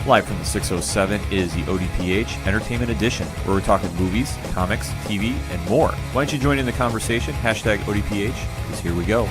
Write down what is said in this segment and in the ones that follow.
Live from the 607 is the ODPH Entertainment Edition, where we're talking movies, comics, TV, and more. Why don't you join in the conversation? Hashtag ODPH, because here we go.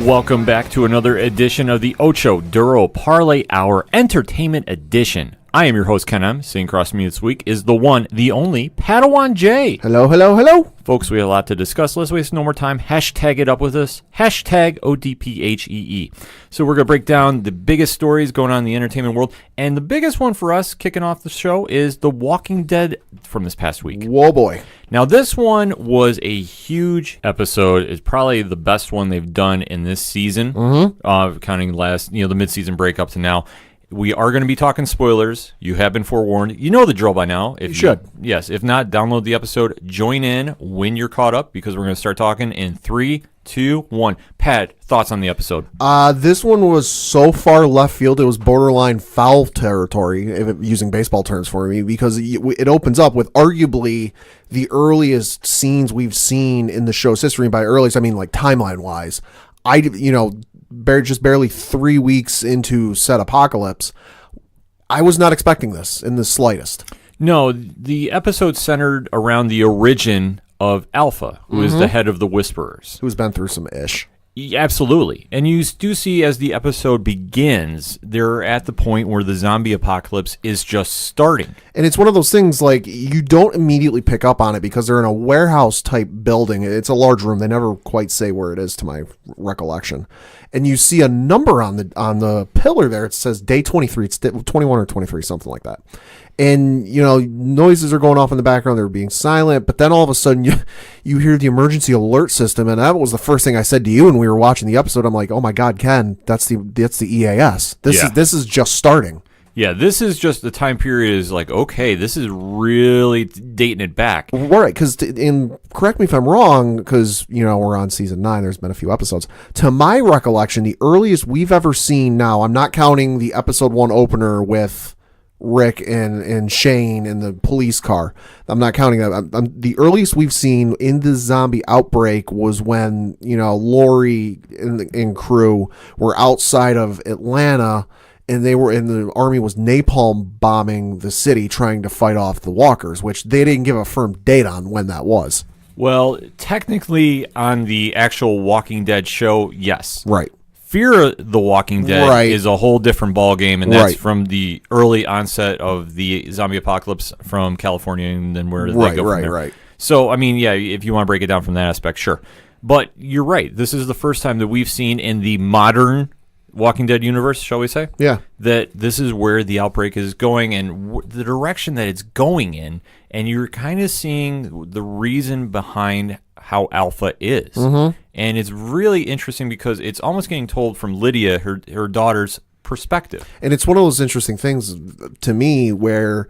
Welcome back to another edition of the Ocho Duro Parlay Hour Entertainment Edition. I am your host, Ken M. Sitting across from me this week is the one, the only, Padawan J. Hello, hello, hello. Folks, we have a lot to discuss. Let's waste no more time. Hashtag it up with us. Hashtag ODPHEE. So we're going to break down the biggest stories going on in the entertainment world. And the biggest one for us kicking off the show is The Walking Dead from this past week. Whoa, boy. Now, this one was a huge episode. It's probably the best one they've done in this season, counting the mid-season break up to now. We are going to be talking spoilers. You have been forewarned. You know the drill by now. You should. Yes. If not, download the episode. Join in when you're caught up, because we're going to start talking in 3, 2, 1. Pat, thoughts on the episode? This one was so far left field, it was borderline foul territory, using baseball terms for me, because it opens up with arguably the earliest scenes we've seen in the show's history. And by earliest, I mean like timeline-wise. Just barely 3 weeks into said apocalypse, I was not expecting this in the slightest. No, the episode centered around the origin of Alpha, who is the head of the Whisperers. Who's been through some ish. Absolutely. And you do see as the episode begins, they're at the point where the zombie apocalypse is just starting. And it's one of those things, like, you don't immediately pick up on it because they're in a warehouse-type building. It's a large room. They never quite say where it is, to my recollection. And you see a number on the pillar there. It says day 23. It's 21 or 23, something like that. And, noises are going off in the background. They're being silent. But then all of a sudden, you hear the emergency alert system. And that was the first thing I said to you when we were watching the episode. I'm like, oh, my God, Ken, that's the EAS. This is just starting. Yeah, this is just the time period is like, okay, this is really dating it back. Right, because, correct me if I'm wrong, because, we're on season 9, there's been a few episodes. To my recollection, the earliest we've ever seen now, I'm not counting the episode 1 opener with Rick and Shane in the police car. I'm not counting that. The earliest we've seen in the zombie outbreak was when, Lori and crew were outside of Atlanta, and the army was napalm bombing the city trying to fight off the walkers, which they didn't give a firm date on when that was. Well, technically on the actual Walking Dead show, yes. Right. Fear the Walking Dead is a whole different ballgame, and that's from the early onset of the zombie apocalypse from California, and then where they go from there. Right. So, I mean, yeah, if you want to break it down from that aspect, sure. But you're right. This is the first time that we've seen in the modern Walking Dead universe, shall we say? Yeah. That this is where the outbreak is going and the direction that it's going in, and you're kind of seeing the reason behind how Alpha is. Mm-hmm. And it's really interesting because it's almost getting told from Lydia, her daughter's perspective. And it's one of those interesting things to me where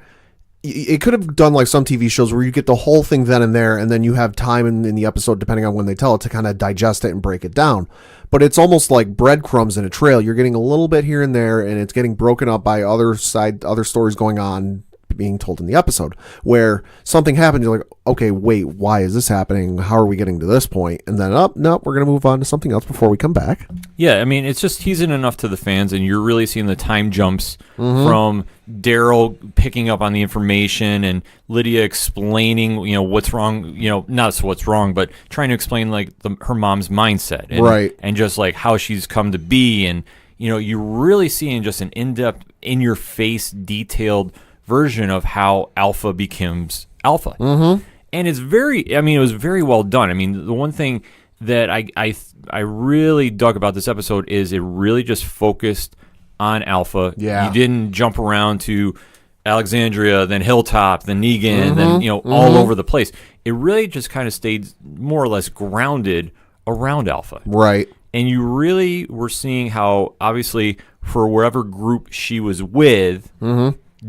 it could have done like some TV shows where you get the whole thing then and there, and then you have time in the episode, depending on when they tell it, to kind of digest it and break it down. But it's almost like breadcrumbs in a trail. You're getting a little bit here and there, and it's getting broken up by other stories going on, being told in the episode, where something happens, you're like, okay, wait, why is this happening? How are we getting to this point? And then, no, we're going to move on to something else before we come back. Yeah, I mean, it's just teasing enough to the fans, and you're really seeing the time jumps from Daryl picking up on the information and Lydia explaining, what's wrong, not what's wrong, but trying to explain, like, her mom's mindset. And, and just, like, how she's come to be. And, you're really seeing just an in-depth, in-your-face, detailed version of how Alpha becomes Alpha. Mm-hmm. And it was very well done. I mean, the one thing that I really dug about this episode is it really just focused on Alpha. Yeah. You didn't jump around to Alexandria, then Hilltop, then Negan, then, all over the place. It really just kind of stayed more or less grounded around Alpha. Right. And you really were seeing how, obviously, for wherever group she was with,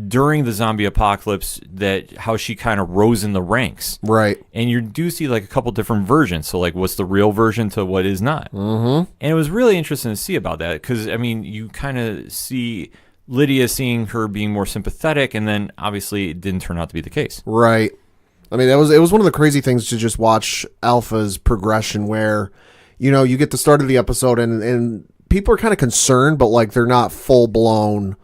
during the zombie apocalypse, that how she kind of rose in the ranks. Right. And you do see like a couple different versions. So like what's the real version to what is not. Mm-hmm. And it was really interesting to see about that because, I mean, you kind of see Lydia seeing her being more sympathetic, and then obviously it didn't turn out to be the case. Right. I mean, it was one of the crazy things to just watch Alpha's progression where, you get the start of the episode and people are kind of concerned, but like they're not full blown,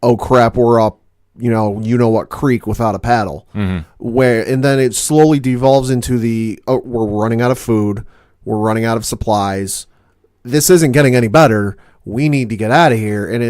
oh crap, we're up, what creek without a paddle. Mm-hmm. And then it slowly devolves into we're running out of food, we're running out of supplies. This isn't getting any better. We need to get out of here. And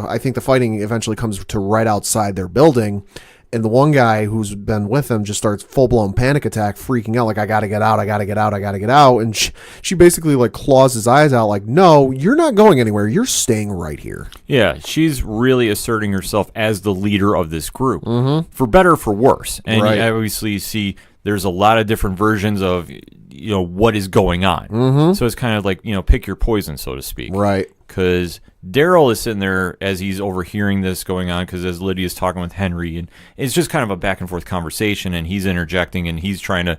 I think the fighting eventually comes to right outside their building. And the one guy who's been with them just starts full-blown panic attack, freaking out, like, I got to get out, I got to get out, I got to get out. And she basically, like, claws his eyes out, like, no, you're not going anywhere. You're staying right here. Yeah, she's really asserting herself as the leader of this group, for better or for worse. And you obviously see there's a lot of different versions of, what is going on. Mm-hmm. So it's kind of like, pick your poison, so to speak. Right. Because Daryl is sitting there as he's overhearing this going on, because as Lydia's talking with Henry, and it's just kind of a back and forth conversation, and he's interjecting, and he's trying to,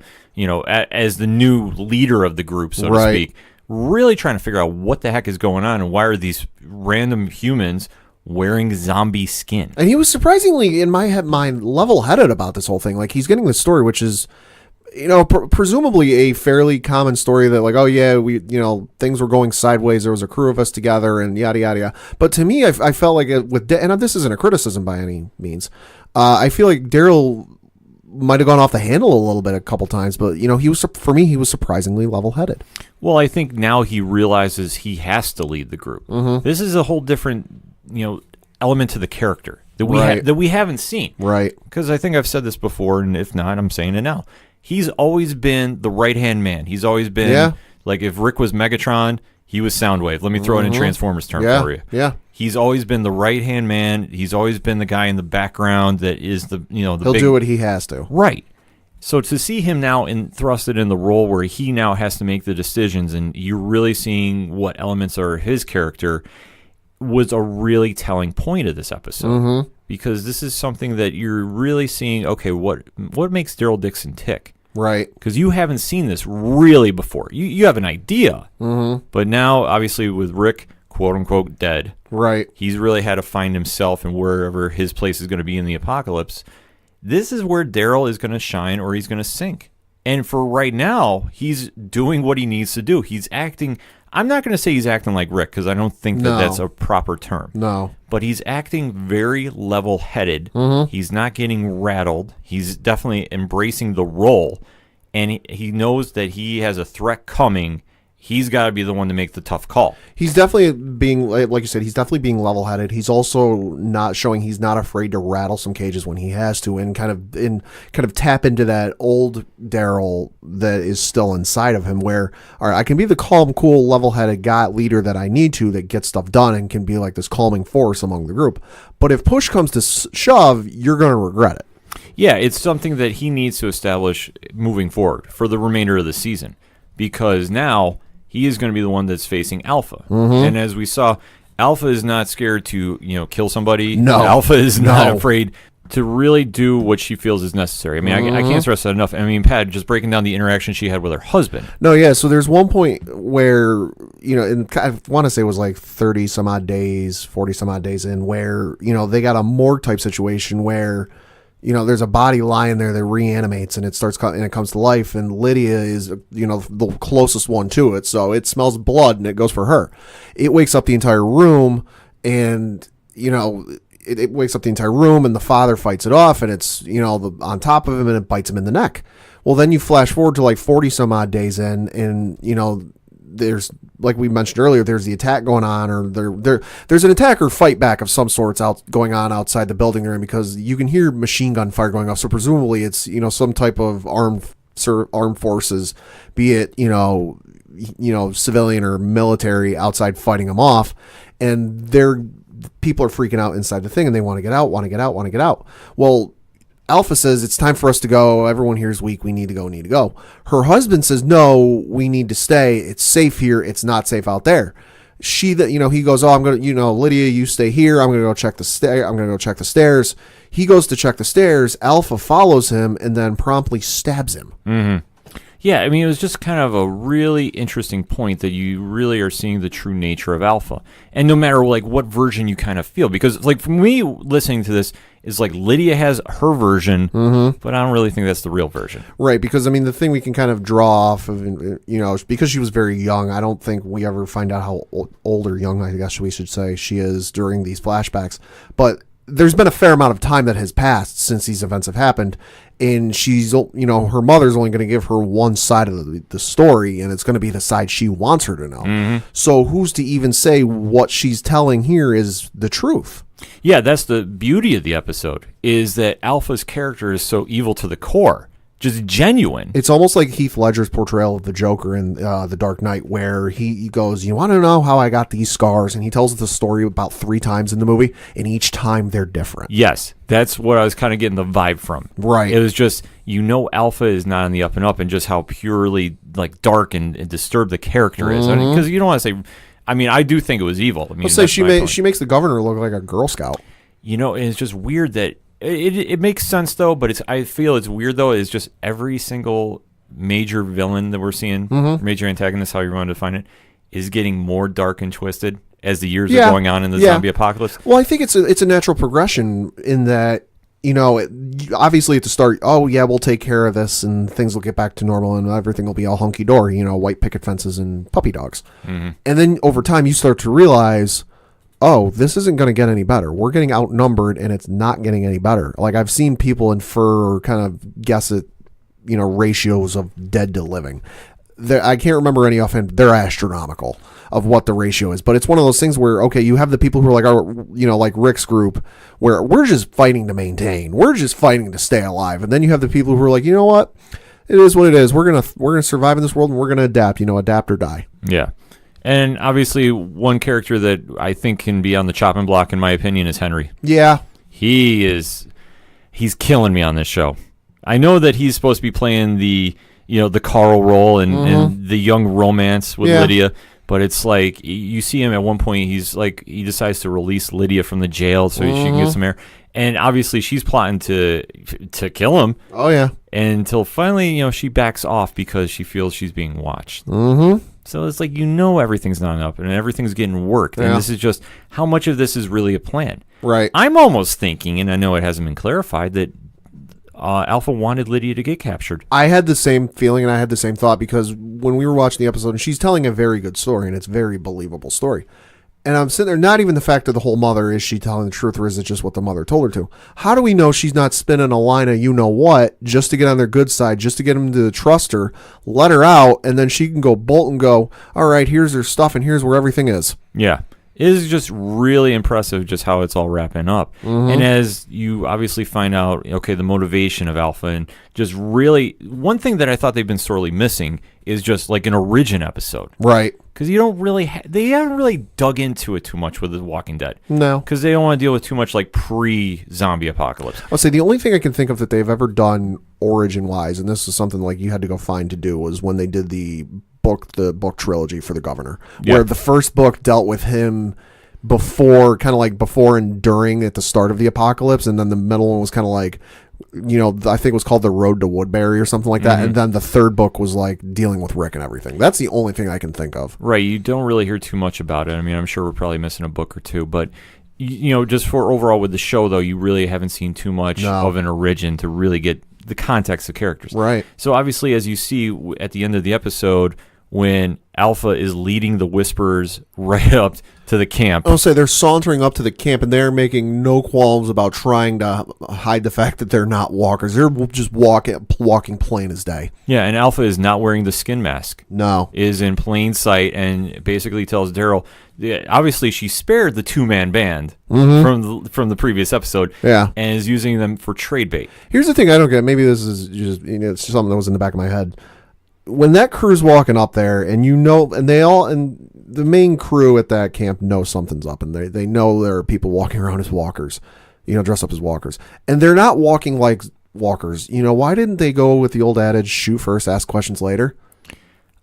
as the new leader of the group, so to speak, really trying to figure out what the heck is going on, and why are these random humans wearing zombie skin. And he was surprisingly, in my mind, level-headed about this whole thing. Like, he's getting this story, which is, presumably a fairly common story that, like, oh yeah, we, things were going sideways. There was a crew of us together, and yada yada yada. But to me, I felt like and this isn't a criticism by any means. I feel like Daryl might have gone off the handle a little bit a couple times, but he was surprisingly level-headed. Well, I think now he realizes he has to lead the group. Mm-hmm. This is a whole different, element to the character that we haven't seen. Right. Because I think I've said this before, and if not, I'm saying it now. He's always been the right-hand man. He's always been, like, if Rick was Megatron, he was Soundwave. Let me throw it in Transformers term for you. Yeah. He's always been the right-hand man. He's always been the guy in the background that is the, He'll do what he has to. Right. So to see him now thrusted in the role where he now has to make the decisions, and you're really seeing what elements are his character, was a really telling point of this episode. Mm-hmm. Because this is something that you're really seeing, okay, what makes Daryl Dixon tick? Right. Because you haven't seen this really before. You have an idea. Mm-hmm. But now, obviously, with Rick, quote-unquote, dead. Right. He's really had to find himself and wherever his place is going to be in the apocalypse. This is where Daryl is going to shine or he's going to sink. And for right now, he's doing what he needs to do. He's acting... I'm not going to say he's acting like Rick, because I don't think that's a proper term. No. But he's acting very level-headed. Mm-hmm. He's not getting rattled. He's definitely embracing the role. And he knows that he has a threat coming. He's got to be the one to make the tough call. He's definitely being, like you said, he's definitely being level-headed. He's also not showing he's not afraid to rattle some cages when he has to, and kind of tap into that old Daryl that is still inside of him, where, all right, I can be the calm, cool, level-headed guy leader that I need to, that gets stuff done and can be like this calming force among the group. But if push comes to shove, you're going to regret it. Yeah, it's something that he needs to establish moving forward for the remainder of the season, because now he is going to be the one that's facing Alpha. Mm-hmm. And as we saw, Alpha is not scared to, you know, kill somebody. No. Alpha is not afraid to really do what she feels is necessary. I mean, I can't stress that enough. I mean, Pat, just breaking down the interaction she had with her husband. No, yeah. So there's one point where, you know, and I want to say it was like 30 some odd days, 40 some odd days in, where, you know, they got a morgue type situation where, you know, there's a body lying there that reanimates and it starts and it comes to life, and Lydia is, you know, the closest one to it. So it smells blood and it goes for her. It wakes up the entire room, and, you know, it wakes up the entire room, and the father fights it off, and it's, you know, on top of him, and it bites him in the neck. Well, then you flash forward to like 40 some odd days in, and, you know, there's, like we mentioned earlier, there's the attack going on, or there's an attack or fight back of some sorts going on outside the building they're in, because you can hear machine gun fire going off. So presumably it's, you know, some type of armed forces, be it, you know, civilian or military, outside fighting them off, and people are freaking out inside the thing, and they want to get out. Well, Alpha says, it's time for us to go. Everyone here is weak. We need to go. Her husband says, no, we need to stay. It's safe here. It's not safe out there. he goes, I'm going to, Lydia, you stay here. I'm going to go check the stairs. He goes to check the stairs. Alpha follows him and then promptly stabs him. Mm-hmm. Yeah, I mean, it was just kind of a really interesting point that you really are seeing the true nature of Alpha. And no matter, like, what version you kind of feel. Because, like, for me, listening to this is, like, Lydia has her version, but I don't really think that's the real version. Right, because, I mean, the thing we can kind of draw off of, because she was very young, I don't think we ever find out how old or young, I guess we should say, she is during these flashbacks. But there's been a fair amount of time that has passed since these events have happened, and she's, her mother's only going to give her one side of the story, and it's going to be the side she wants her to know. So who's to even say what she's telling here is the truth? Yeah, that's the beauty of the episode, is that Alpha's character is so evil to the core. Just genuine. It's almost like Heath Ledger's portrayal of the Joker in The Dark Knight, where he goes, you want to know how I got these scars? And he tells the story about 3 times in the movie, and each time they're different. Yes, that's what I was kind of getting the vibe from. Right. It was just, Alpha is not on the up and up, and just how purely, like, dark and disturbed the character is. Because you don't want to say, I mean, I do think it was evil. I mean, let's say she makes the governor look like a Girl Scout. And it's just weird that it makes sense though, but I feel it's weird though. It's just every single major villain that we're seeing, major antagonist, how you want to define it, is getting more dark and twisted as the years are going on in the zombie apocalypse. Well, I think it's a natural progression in that, obviously at the start, we'll take care of this and things will get back to normal and everything will be all hunky-dory, white picket fences and puppy dogs. And then over time you start to realize, this isn't going to get any better. We're getting outnumbered and it's not getting any better. Like, I've seen people infer or kind of guess at, ratios of dead to living. I can't remember any offhand. They're astronomical of what the ratio is. But it's one of those things where, okay, you have the people who are like, like Rick's group, where we're just fighting to maintain. We're just fighting to stay alive. And then you have the people who are like, you know what? It is what it is. We're gonna survive in this world and we're gonna adapt. Adapt or die. Yeah. And obviously, one character that I think can be on the chopping block, in my opinion, is Henry. Yeah. He's killing me on this show. I know that he's supposed to be playing the Carl role and the young romance with Lydia, but it's like you see him at one point, he's like, he decides to release Lydia from the jail so she can get some air. And obviously, she's plotting to kill him. Oh, yeah. Until finally, she backs off because she feels she's being watched. So it's like, everything's not up and everything's getting worked. And this is just, how much of this is really a plan? Right. I'm almost thinking, and I know it hasn't been clarified, that Alpha wanted Lydia to get captured. I had the same feeling and I had the same thought because when we were watching the episode, and she's telling a very good story and it's a very believable story. And I'm sitting there, not even the fact of the whole mother, is she telling the truth or is it just what the mother told her to? How do we know she's not spinning a line of you-know-what just to get on their good side, just to get them to trust her, let her out, and then she can go bolt and go, all right, here's her stuff and here's where everything is. Yeah. It is just really impressive just how it's all wrapping up. And as you obviously find out, okay, the motivation of Alpha, and just really, one thing that I thought they've been sorely missing is just like an origin episode. Right. Because you don't really, they haven't really dug into it too much with The Walking Dead. No. Because they don't want to deal with too much like pre-zombie apocalypse. I'll say the only thing I can think of that they've ever done origin-wise, and this is something like you had to go find to do, was when they did the book trilogy for the governor, where the first book dealt with him before, kind of like before and during at the start of the apocalypse, and then the middle one was kind of like, I think it was called The Road to Woodbury or something like that, and then the third book was like dealing with Rick and everything. That's the only thing I can think of. Right, you don't really hear too much about it. I mean, I'm sure we're probably missing a book or two, but just for overall with the show, though, you really haven't seen too much of an origin to really get the context of characters. Right. So obviously, as you see at the end of the episode, when Alpha is leading the Whisperers right up to the camp. I'll say they're sauntering up to the camp, and they're making no qualms about trying to hide the fact that they're not walkers. They're just walking plain as day. Yeah, and Alpha is not wearing the skin mask. No. Is in plain sight and basically tells Daryl, obviously she spared the two-man band from the previous episode, and is using them for trade bait. Here's the thing I don't get. Maybe this is just, it's something that was in the back of my head. When that crew's walking up there, and and the main crew at that camp know something's up, and they know there are people walking around as walkers, dressed up as walkers, and they're not walking like walkers. Why didn't they go with the old adage, shoot first, ask questions later?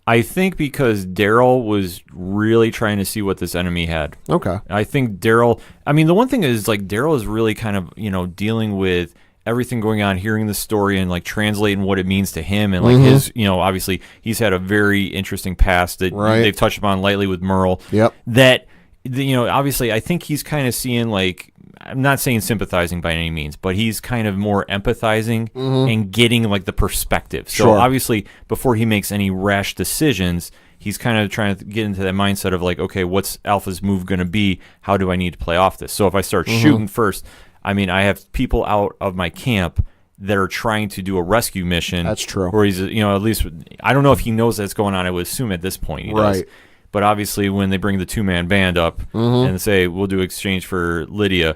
I think because Daryl was really trying to see what this enemy had. Okay. I think Daryl, I mean, the one thing is, like, Daryl is really kind of, dealing with everything going on, hearing the story and, like, translating what it means to him. And, like, his, obviously, he's had a very interesting past that they've touched upon lightly with Merle. Yep. That, obviously, I think he's kind of seeing, like, I'm not saying sympathizing by any means, but he's kind of more empathizing and getting, like, the perspective. So obviously, before he makes any rash decisions, he's kind of trying to get into that mindset of, like, okay, what's Alpha's move going to be? How do I need to play off this? So if I start shooting first, I mean, I have people out of my camp that are trying to do a rescue mission. That's true. Or he's, at least, I don't know if he knows that's going on. I would assume at this point he does. But obviously, when they bring the two-man band up and say, we'll do exchange for Lydia,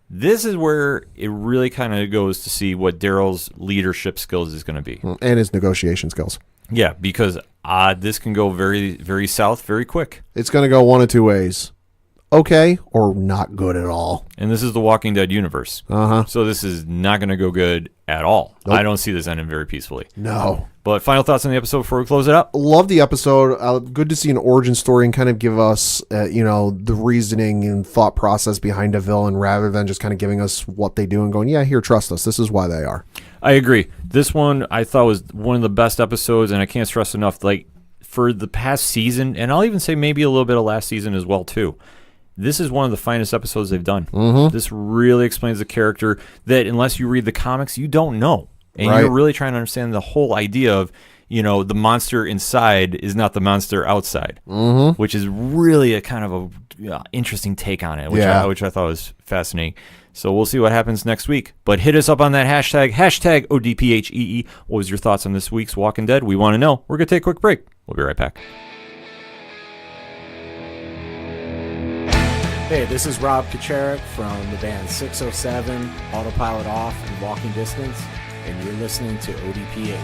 this is where it really kind of goes to see what Daryl's leadership skills is going to be. And his negotiation skills. Yeah, because this can go very, very south very quick. It's going to go one of two ways. Okay, or not good at all. And this is the Walking Dead universe. So this is not going to go good at all. Nope. I don't see this ending very peacefully. No. But final thoughts on the episode before we close it up? Love the episode. Good to see an origin story and kind of give us, the reasoning and thought process behind a villain rather than just kind of giving us what they do and going, yeah, here, trust us. This is why they are. I agree. This one I thought was one of the best episodes, and I can't stress enough, like, for the past season, and I'll even say maybe a little bit of last season as well, too. This is one of the finest episodes they've done. This really explains the character that, unless you read the comics, you don't know. And you're really trying to understand the whole idea of, the monster inside is not the monster outside, which is really a kind of a interesting take on it, which I thought was fascinating. So we'll see what happens next week. But hit us up on that hashtag ODPHEE. What was your thoughts on this week's Walking Dead? We want to know. We're going to take a quick break. We'll be right back. Hey, this is Rob Kacharik from the band 607, Autopilot Off, and Walking Distance, and you're listening to ODPH.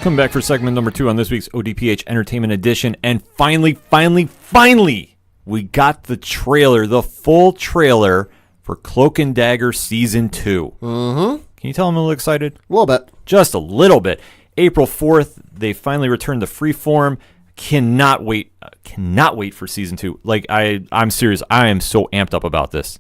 Come back for segment number 2 on this week's ODPH Entertainment Edition, and finally, we got the trailer, the full trailer for Cloak and Dagger Season 2. Can you tell I'm a little excited? A little bit. Just a little bit. April 4th, they finally returned to Freeform. Cannot wait for Season 2. Like, I'm serious. I am so amped up about this.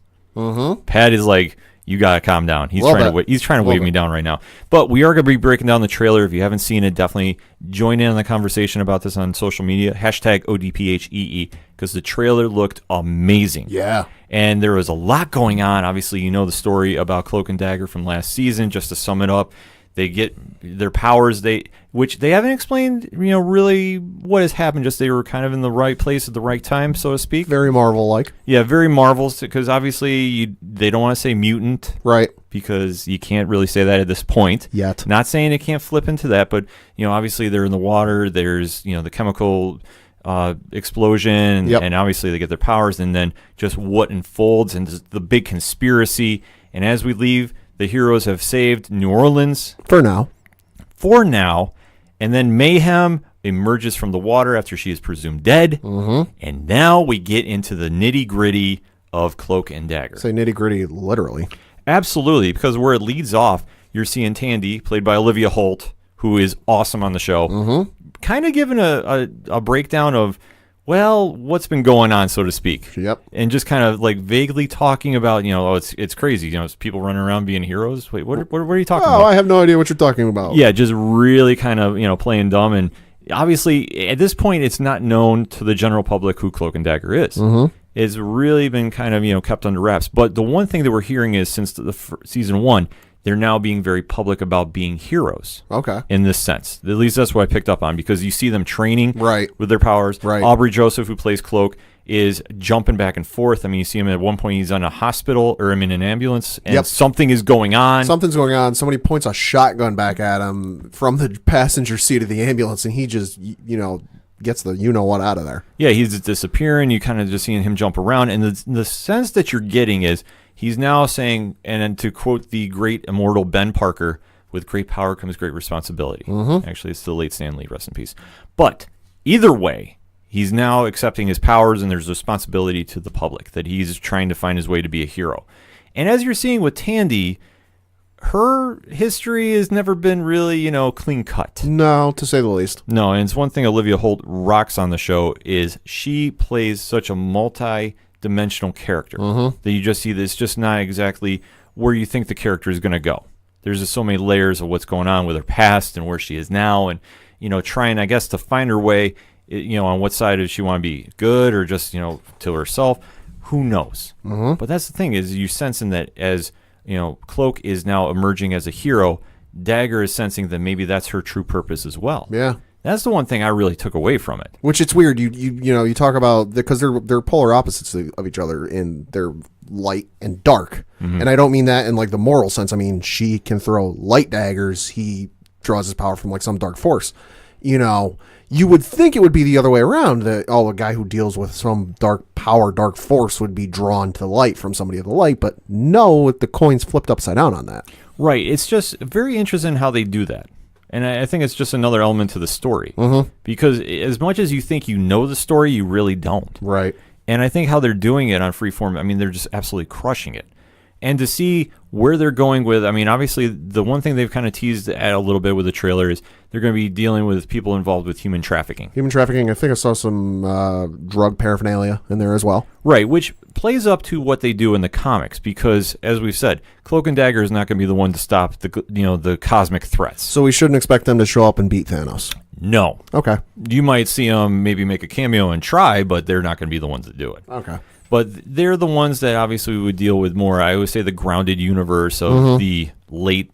Pat is like, you got to calm down. He's trying to wave me down right now. But we are going to be breaking down the trailer. If you haven't seen it, definitely join in on the conversation about this on social media. Hashtag ODPHEE, because the trailer looked amazing. Yeah. And there was a lot going on. Obviously, you know the story about Cloak and Dagger from last season. Just to sum it up, they get their powers, which they haven't explained, really what has happened. Just they were kind of in the right place at the right time, so to speak. Very Marvel-like. Yeah, very Marvel, because obviously they don't want to say mutant. Right. Because you can't really say that at this point. Yet. Not saying it can't flip into that, but, obviously they're in the water. There's, the chemical explosion, and obviously they get their powers, and then just what unfolds and the big conspiracy. And as we leave, the heroes have saved New Orleans. For now. And then Mayhem emerges from the water after she is presumed dead. And now we get into the nitty-gritty of Cloak and Dagger. Say nitty-gritty literally. Absolutely, because where it leads off, you're seeing Tandy, played by Olivia Holt, who is awesome on the show, kind of giving a breakdown of, well, what's been going on, so to speak. Yep. And just kind of like vaguely talking about, it's crazy. It's people running around being heroes. Wait, what are you talking about? Oh, I have no idea what you're talking about. Yeah, just really kind of, playing dumb. And obviously, at this point, it's not known to the general public who Cloak and Dagger is. It's really been kind of, kept under wraps. But the one thing that we're hearing is since the season 1, they're now being very public about being heroes. Okay. In this sense. At least that's what I picked up on, because you see them training with their powers. Right. Aubrey Joseph, who plays Cloak, is jumping back and forth. I mean, you see him at one point, he's on a hospital, or I'm in an ambulance, and something is going on. Something's going on. Somebody points a shotgun back at him from the passenger seat of the ambulance, and he just, gets the you-know-what out of there. Yeah, he's disappearing. You kind of just seeing him jump around, and the sense that you're getting is, he's now saying, and to quote the great immortal Ben Parker, with great power comes great responsibility. Actually, it's the late Stan Lee, rest in peace. But either way, he's now accepting his powers, and there's responsibility to the public, that he's trying to find his way to be a hero. And as you're seeing with Tandy, her history has never been really, clean cut. No, to say the least. No, and it's one thing Olivia Holt rocks on the show is she plays such a multi-dimensional character that you just see this just not exactly where you think the character is going to go. There's just so many layers of what's going on with her past and where she is now, and trying, I guess, to find her way, on what side does she want to be, good or just to herself. Who knows? But that's the thing is you sensing that as Cloak is now emerging as a hero, Dagger is sensing that maybe that's her true purpose as well. Yeah. That's the one thing I really took away from it. Which it's weird. You talk about because they're polar opposites of each other in their light and dark. And I don't mean that in like the moral sense. I mean she can throw light daggers. He draws his power from like some dark force. You would think it would be the other way around, that a guy who deals with some dark power, dark force would be drawn to light from somebody of the light, but no, the coin's flipped upside down on that. Right. It's just very interesting how they do that. And I think it's just another element to the story. Because as much as you think you know the story, you really don't. Right. And I think how they're doing it on Freeform, I mean, they're just absolutely crushing it. And to see where they're going with, I mean, obviously, the one thing they've kind of teased at a little bit with the trailer is they're going to be dealing with people involved with human trafficking. Human trafficking, I think I saw some drug paraphernalia in there as well. Right, which plays up to what they do in the comics because, as we've said, Cloak and Dagger is not going to be the one to stop the cosmic threats. So we shouldn't expect them to show up and beat Thanos. No. Okay. You might see them maybe make a cameo and try, but they're not going to be the ones that do it. Okay. But they're the ones that obviously would deal with more, I always say, the grounded universe of the late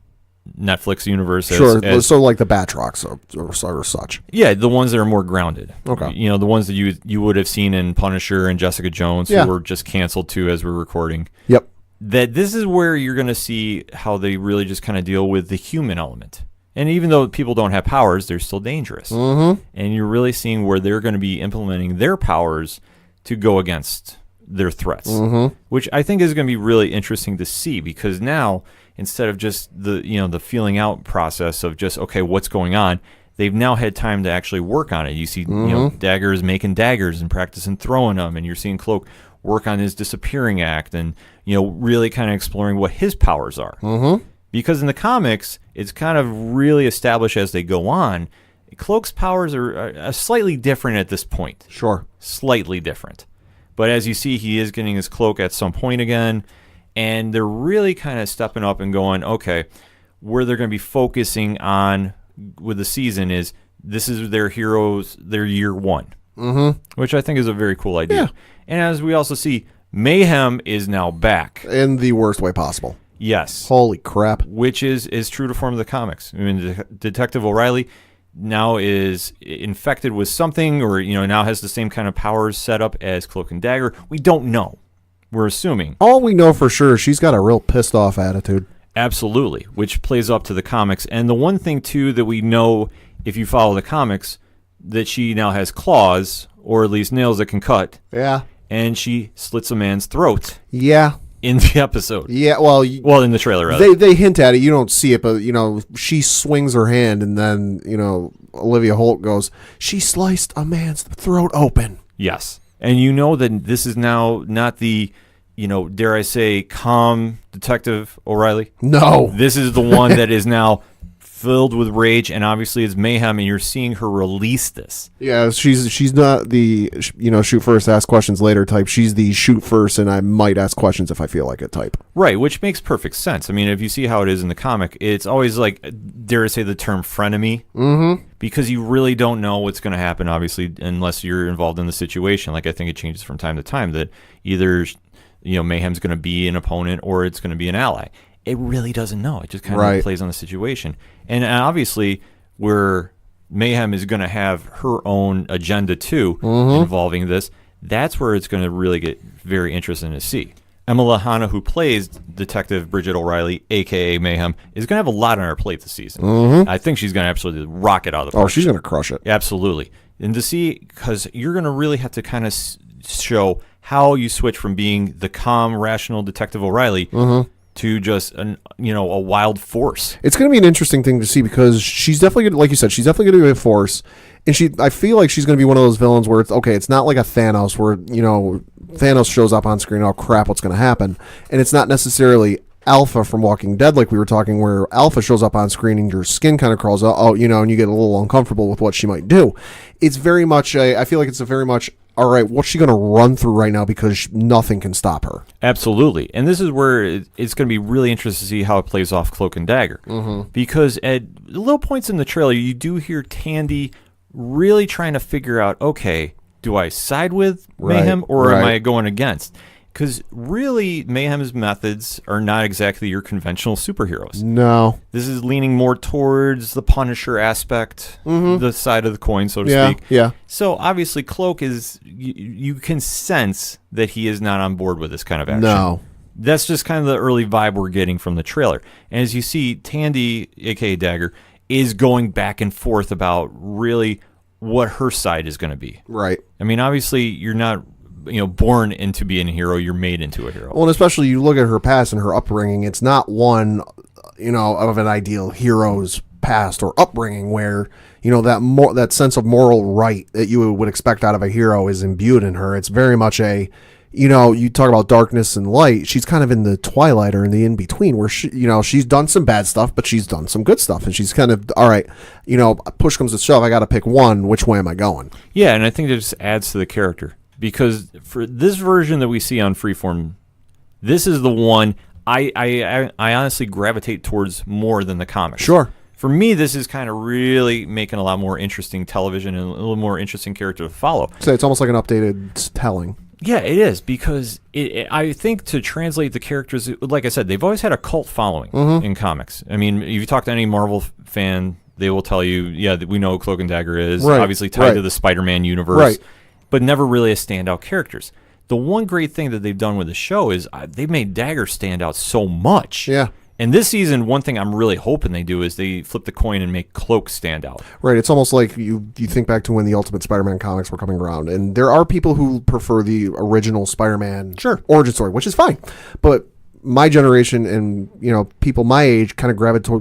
Netflix universe. Sure, so like the Batrocks or such. Yeah, the ones that are more grounded. Okay. The ones that you would have seen in Punisher and Jessica Jones, who were just canceled too as we're recording. Yep. That this is where you're going to see how they really just kind of deal with the human element. And even though people don't have powers, they're still dangerous. And you're really seeing where they're going to be implementing their powers to go against their threats, which I think is going to be really interesting to see because now instead of just the feeling out process of just okay what's going on, they've now had time to actually work on it. You see Dagger is making daggers and practicing throwing them, and you're seeing Cloak work on his disappearing act and really kind of exploring what his powers are because in the comics it's kind of really established as they go on. Cloak's powers are slightly different at this point. Sure. Slightly different. But as you see, he is getting his cloak at some point again, and they're really kind of stepping up and going, okay, where they're going to be focusing on with the season is this is their heroes, their year one, which I think is a very cool idea. Yeah. And as we also see, Mayhem is now back. In the worst way possible. Yes. Holy crap. Which is true to form of the comics. I mean, Detective O'Reilly now is infected with something or, now has the same kind of powers set up as Cloak and Dagger. We don't know. We're assuming. All we know for sure, she's got a real pissed off attitude. Absolutely, which plays up to the comics. And the one thing, too, that we know if you follow the comics, that she now has claws, or at least nails that can cut. Yeah. And she slits a man's throat. Yeah. In the episode. Yeah, well, in the trailer, rather. They hint at it. You don't see it, but, she swings her hand, and then, Olivia Holt goes, she sliced a man's throat open. Yes. And you know that this is now not the, dare I say, calm Detective O'Reilly. No. This is the one that is now filled with rage, and obviously it's Mayhem, and you're seeing her release this. Yeah, she's not the shoot first, ask questions later type. She's the shoot first, and I might ask questions if I feel like it type. Right, which makes perfect sense. I mean, if you see how it is in the comic, it's always like, dare I say, the term frenemy, because you really don't know what's going to happen, obviously, unless you're involved in the situation. Like I think it changes from time to time that either Mayhem's going to be an opponent or it's going to be an ally. It really doesn't know. It just kind of plays on the situation. And obviously, where Mayhem is going to have her own agenda, too, involving this, that's where it's going to really get very interesting to see. Emma Lahana, who plays Detective Bridget O'Reilly, a.k.a. Mayhem, is going to have a lot on her plate this season. I think she's going to absolutely rock it out of the park. Oh, she's going to crush it. Absolutely. And to see, because you're going to really have to kind of show how you switch from being the calm, rational Detective O'Reilly to just a wild force. It's going to be an interesting thing to see because she's definitely going to, like you said, she's definitely going to be a force. And I feel like she's going to be one of those villains where it's not like a Thanos where, Thanos shows up on screen, oh crap, what's going to happen? And it's not necessarily Alpha from Walking Dead, like we were talking, where Alpha shows up on screen and your skin kind of crawls out, and you get a little uncomfortable with what she might do. It's very much I feel like it's a very much, all right, what's she going to run through right now because nothing can stop her. Absolutely. And this is where it's going to be really interesting to see how it plays off Cloak and Dagger. Because at little points in the trailer, you do hear Tandy really trying to figure out, okay, do I side with Mayhem or am I going against? Because really, Mayhem's methods are not exactly your conventional superheroes. No. This is leaning more towards the Punisher aspect, the side of the coin, so to speak. Yeah. So obviously, Cloak is, you can sense that he is not on board with this kind of action. No. That's just kind of the early vibe we're getting from the trailer. And as you see, Tandy, a.k.a. Dagger, is going back and forth about really what her side is going to be. Right. I mean, obviously, you're not born into being a hero, you're made into a hero. Well, and especially you look at her past and her upbringing, it's not one, of an ideal hero's past or upbringing where, that sense of moral right that you would expect out of a hero is imbued in her. It's very much you talk about darkness and light. She's kind of in the twilight or in the in-between where she's done some bad stuff, but she's done some good stuff. And she's kind of, all right, push comes to shove, I got to pick one. Which way am I going? Yeah, and I think it just adds to the character. Because for this version that we see on Freeform, this is the one I honestly gravitate towards more than the comics. Sure. For me, this is kind of really making a lot more interesting television and a little more interesting character to follow. So it's almost like an updated telling. Yeah, it is, because I think to translate the characters, like I said, they've always had a cult following in comics. I mean, if you talk to any Marvel fan, they will tell you, yeah, we know who Cloak and Dagger is, obviously tied to the Spider-Man universe, but never really as standout characters. The one great thing that they've done with the show is they've made Dagger stand out so much. Yeah. And this season, one thing I'm really hoping they do is they flip the coin and make Cloak stand out. Right. It's almost like you think back to when the Ultimate Spider-Man comics were coming around, and there are people who prefer the original Spider-Man origin story, which is fine. But my generation and people my age kind of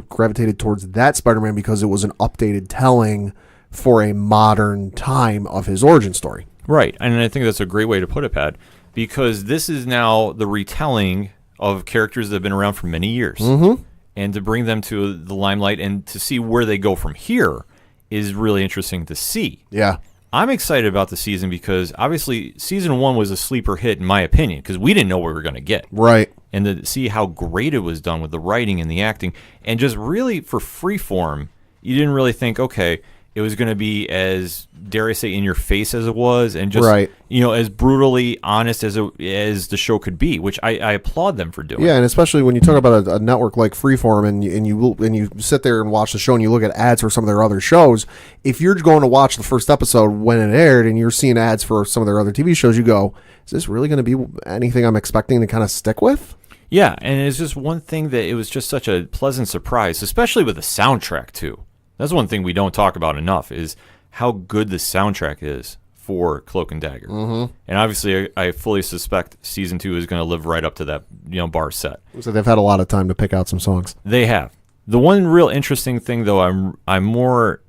gravitated towards that Spider-Man because it was an updated telling for a modern time of his origin story. Right, and I think that's a great way to put it, Pat, because this is now the retelling of characters that have been around for many years. And to bring them to the limelight and to see where they go from here is really interesting to see. Yeah. I'm excited about the season because obviously season 1 was a sleeper hit in my opinion because we didn't know what we were going to get. Right. And to see how great it was done with the writing and the acting and just really for Freeform, you didn't really think, okay, it was going to be as, dare I say, in your face as it was, and just as brutally honest as the show could be, which I applaud them for doing. Yeah, and especially when you talk about a network like Freeform, and you sit there and watch the show, and you look at ads for some of their other shows. If you're going to watch the first episode when it aired, and you're seeing ads for some of their other TV shows, you go, "Is this really going to be anything I'm expecting to kind of stick with?" Yeah, and it's just one thing that it was just such a pleasant surprise, especially with the soundtrack too. That's one thing we don't talk about enough is how good the soundtrack is for Cloak and Dagger. And obviously, I fully suspect season 2 is going to live right up to that bar set. So they've had a lot of time to pick out some songs. They have. The one real interesting thing, though, I'm more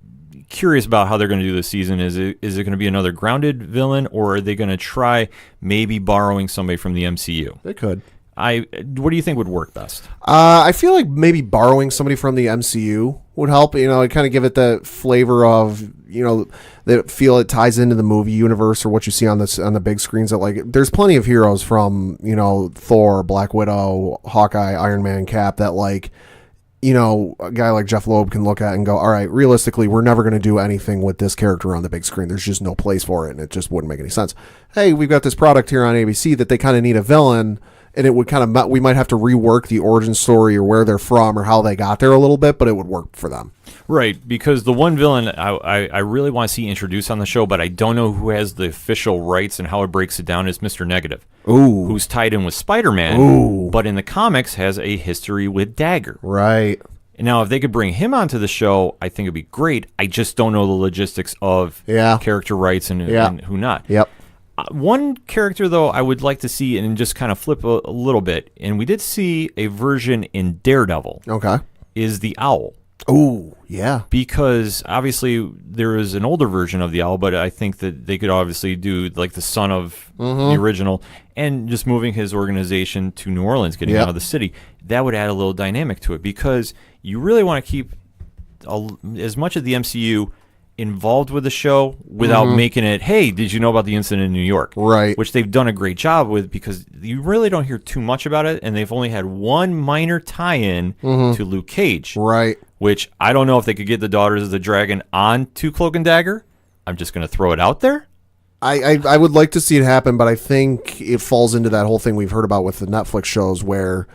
curious about how they're going to do this season is it going to be another grounded villain, or are they going to try maybe borrowing somebody from the MCU? They could. What do you think would work best? I feel like maybe borrowing somebody from the MCU would help. Kind of give it the flavor of, that feel it ties into the movie universe or what you see on the big screens. That there's plenty of heroes from Thor, Black Widow, Hawkeye, Iron Man, Cap that a guy like Jeff Loeb can look at and go, all right, realistically, we're never going to do anything with this character on the big screen. There's just no place for it, and it just wouldn't make any sense. Hey, we've got this product here on ABC that they kind of need a villain. And it would we might have to rework the origin story or where they're from or how they got there a little bit, but it would work for them. Right, because the one villain I really want to see introduced on the show, but I don't know who has the official rights and how it breaks it down, is Mr. Negative. Ooh. Who's tied in with Spider-Man, but in the comics has a history with Dagger. Right. Now, if they could bring him onto the show, I think it'd be great. I just don't know the logistics of character rights and who not. Yep. One character, though, I would like to see and just kind of flip a little bit, and we did see a version in Daredevil. Okay. Is the Owl. Oh, yeah. Because obviously there is an older version of the owl, but I think that they could obviously do like the son of the original and just moving his organization to New Orleans, getting out of the city. That would add a little dynamic to it because you really want to keep as much of the MCU involved with the show without making it, hey, did you know about the incident in New York? Right. Which they've done a great job with because you really don't hear too much about it, and they've only had one minor tie-in to Luke Cage. Right. Which I don't know if they could get the Daughters of the Dragon onto Cloak and Dagger. I'm just going to throw it out there. I would like to see it happen, but I think it falls into that whole thing we've heard about with the Netflix shows where,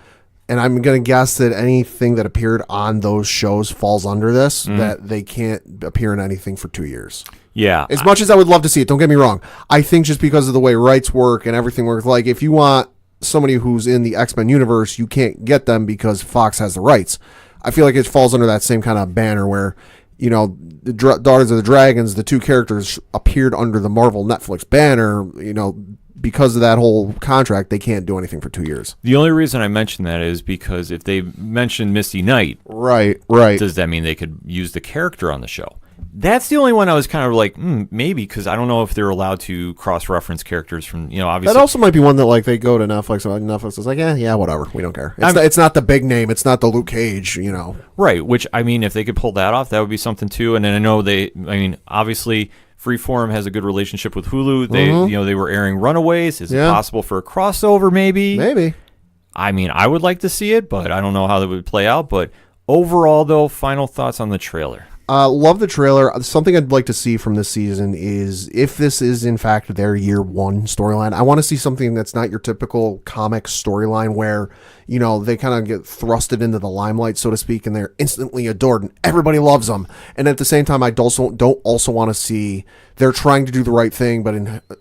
and I'm going to guess that anything that appeared on those shows falls under this, that they can't appear in anything for 2 years. Yeah. As much as I would love to see it, don't get me wrong. I think just because of the way rights work and everything works, like if you want somebody who's in the X-Men universe, you can't get them because Fox has the rights. I feel like it falls under that same kind of banner where, you know, the Daughters of the Dragons, the two characters appeared under the Marvel Netflix banner, you know, because of that whole contract, they can't do anything for 2 years. The only reason I mention that is because if they mention Misty Knight, right, does that mean they could use the character on the show? That's the only one I was kind of like, maybe, because I don't know if they're allowed to cross-reference characters from, you know, obviously. That also might be one that, like, they go to Netflix, and Netflix is like, yeah, whatever, we don't care. It's not the big name, it's not the Luke Cage, you know. Right, which, I mean, if they could pull that off, that would be something, too. And then I know obviously, Freeform has a good relationship with Hulu. They, you know, they were airing Runaways. Is it possible for a crossover, maybe? Maybe. I mean, I would like to see it, but I don't know how that would play out. But overall, though, final thoughts on the trailer. Love the trailer. Something I'd like to see from this season is if this is in fact their year one storyline, I want to see something that's not your typical comic storyline where, you know, they kind of get thrusted into the limelight, so to speak, and they're instantly adored and everybody loves them. And at the same time, I don't also want to see they're trying to do the right thing, but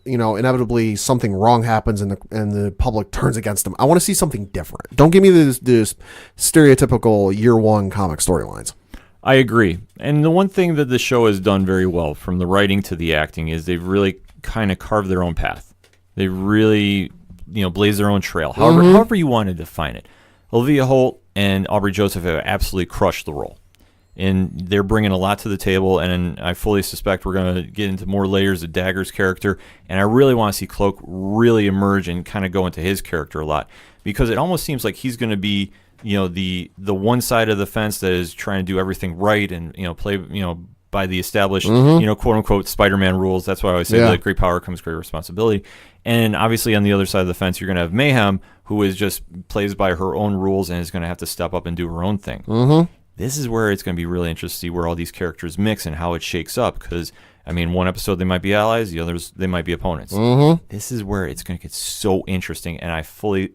inevitably something wrong happens and the public turns against them. I want to see something different. Don't give me this stereotypical year one comic storylines. I agree. And the one thing that the show has done very well, from the writing to the acting, is they've really kind of carved their own path. They really, you know, blaze their own trail, however you want to define it. Olivia Holt and Aubrey Joseph have absolutely crushed the role. And they're bringing a lot to the table, and I fully suspect we're going to get into more layers of Dagger's character, and I really want to see Cloak really emerge and kind of go into his character a lot, because it almost seems like he's going to be, you know, the one side of the fence that is trying to do everything right and, you know, play, you know, by the established, you know, quote unquote Spider-Man rules. That's why I always say that great power comes great responsibility. And obviously on the other side of the fence, you're going to have Mayhem, who is just plays by her own rules and is going to have to step up and do her own thing. This is where it's going to be really interesting to see where all these characters mix and how it shakes up, because I mean, one episode they might be allies, the others they might be opponents. This is where it's going to get so interesting, and I fully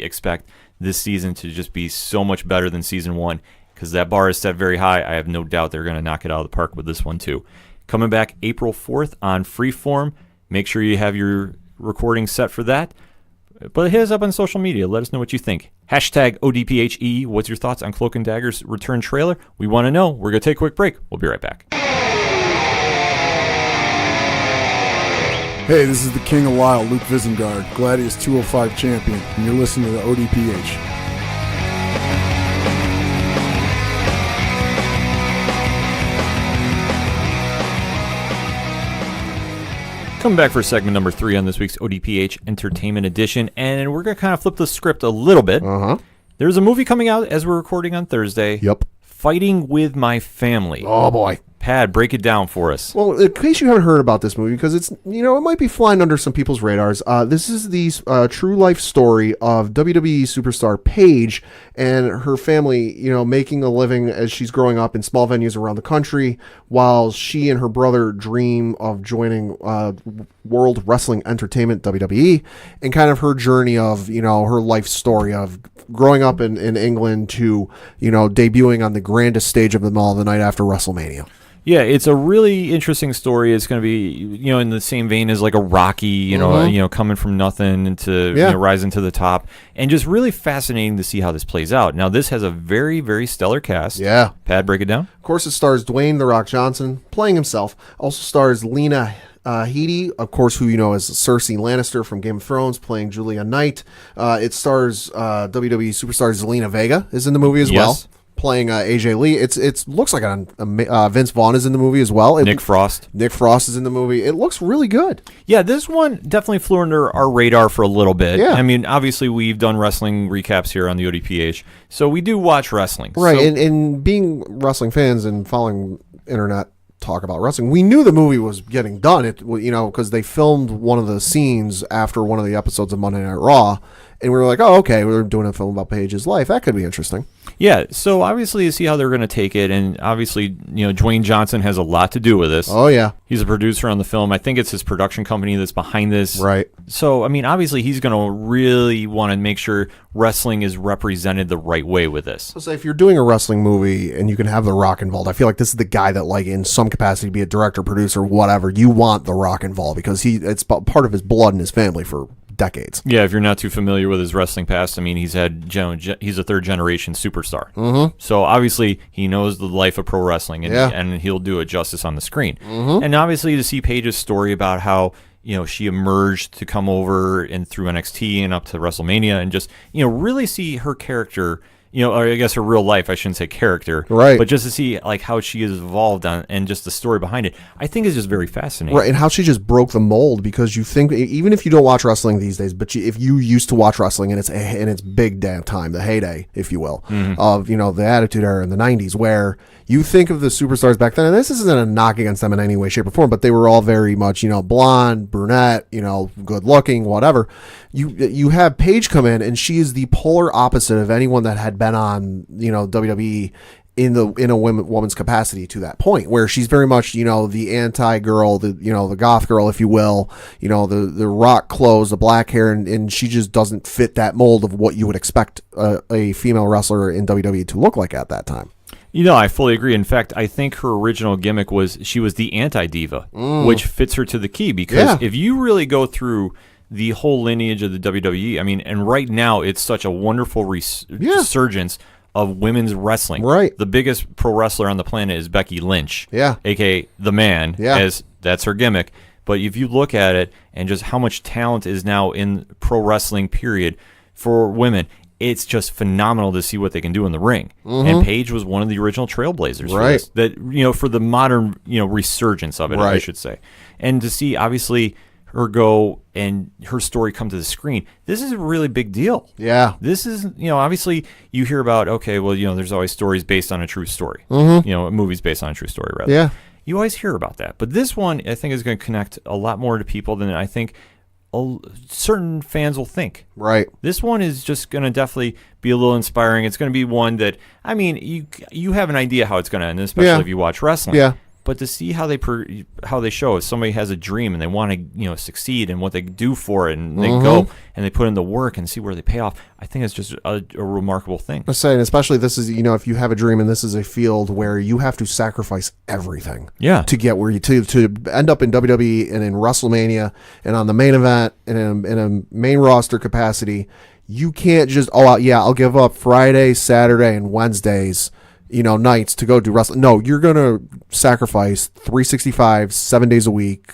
expect this season to just be so much better than season one, because that bar is set very high. I have no doubt they're going to knock it out of the park with this one too. Coming back April 4th on Freeform. Make sure you have your recording set for that. But hit us up on social media. Let us know what you think. Hashtag ODPHEE. What's your thoughts on Cloak and Dagger's return trailer? We want to know. We're going to take a quick break. We'll be right back. Hey, this is the King of Lyle, Luke Visengard, Gladius 205 champion, and you're listening to the ODPH. Coming back for segment number 3 on this week's ODPH Entertainment Edition, and we're going to kind of flip the script a little bit. There's a movie coming out as we're recording on Thursday. Yep. Fighting with My Family. Oh, boy. Pad, break it down for us. Well, in case you haven't heard about this movie, because it's, you know, it might be flying under some people's radars. This is the true life story of WWE superstar Paige and her family, you know, making a living as she's growing up in small venues around the country, while she and her brother dream of joining World Wrestling Entertainment, WWE, and kind of her journey of, you know, her life story of growing up in England to, you know, debuting on the grandest stage of them all the night after WrestleMania. Yeah, it's a really interesting story. It's going to be, you know, in the same vein as like a Rocky, you know, coming from nothing into you know, rising to the top, and just really fascinating to see how this plays out. Now, this has a very, very stellar cast. Yeah. Pat, break it down. Of course, it stars Dwayne "The Rock" Johnson playing himself. Also stars Lena Headey, of course, who you know as Cersei Lannister from Game of Thrones, playing Julia Knight. It stars WWE superstar Zelina Vega is in the movie as well. playing AJ Lee. It looks like Vince Vaughn is in the movie as well. Nick Frost is in the movie. It looks really good. Yeah, this one definitely flew under our radar for a little bit. Yeah. I mean, obviously we've done wrestling recaps here on the ODPH, so we do watch wrestling. Right, So, and being wrestling fans and following internet talk about wrestling, we knew the movie was getting done. Because they filmed one of the scenes after one of the episodes of Monday Night Raw, and we were like, oh, okay, we're doing a film about Paige's life. That could be interesting. yeah, so obviously to see how they're going to take it, and obviously, Dwayne Johnson has a lot to do with this. Oh, yeah. He's a producer on the film. I think it's his production company that's behind this. Right. So, I mean, obviously he's going to really want to make sure wrestling is represented the right way with this. So if you're doing a wrestling movie and you can have The Rock involved, I feel like this is the guy that, like, in some capacity, be a director, producer, whatever, you want The Rock involved because it's part of his blood and his family for decades. Yeah, if you're not too familiar with his wrestling past, I mean, he's a third generation superstar. Mm-hmm. So obviously he knows the life of pro wrestling, and he'll do it justice on the screen. Mm-hmm. And obviously to see Paige's story about how she emerged to come over and through NXT and up to WrestleMania, and just really see her character. Or I guess her real life, I shouldn't say character. Right. But just to see like how she has evolved and just the story behind it, I think is just very fascinating. Right, and how she just broke the mold, because you think, even if you don't watch wrestling these days, but if you used to watch wrestling in its big damn time, the heyday, if you will, of, the Attitude Era in the 90s, where you think of the superstars back then, and this isn't a knock against them in any way, shape, or form, but they were all very much, blonde, brunette, good looking, whatever. You have Paige come in, and she is the polar opposite of anyone that had been on, WWE in a woman's capacity to that point, where she's very much, the anti-girl, the goth girl, if you will, the rock clothes, the black hair, and she just doesn't fit that mold of what you would expect a female wrestler in WWE to look like at that time. I fully agree. In fact, I think her original gimmick was she was the anti-diva, which fits her to the key, because if you really go through the whole lineage of the WWE, I mean, and right now it's such a wonderful resurgence of women's wrestling. Right. The biggest pro wrestler on the planet is Becky Lynch, a.k.a. The Man, as that's her gimmick. But if you look at it and just how much talent is now in pro wrestling, period, for women, it's just phenomenal to see what they can do in the ring. Mm-hmm. And Paige was one of the original trailblazers for this. That, for the modern, resurgence of it, I should say. And to see, obviously, her go and her story come to the screen, this is a really big deal. Yeah. This is, obviously you hear about, okay, well, there's always stories based on a true story. Mm-hmm. Movies based on a true story, rather. Yeah. You always hear about that. But this one, I think, is going to connect a lot more to people than I think certain fans will think. Right. This one is just going to definitely be a little inspiring. It's going to be one that, I mean, you have an idea how it's going to end, especially if you watch wrestling. Yeah. But to see how they show if somebody has a dream and they want to succeed and what they do for it, and they go and they put in the work and see where they pay off, I think it's just a remarkable thing. I'm saying, especially this is if you have a dream and this is a field where you have to sacrifice everything, to get where you to end up in WWE and in WrestleMania and on the main event and in a main roster capacity. You can't just I'll give up Friday, Saturday, and Wednesdays, nights to go do wrestling. No, you're going to sacrifice 365, 7 days a week,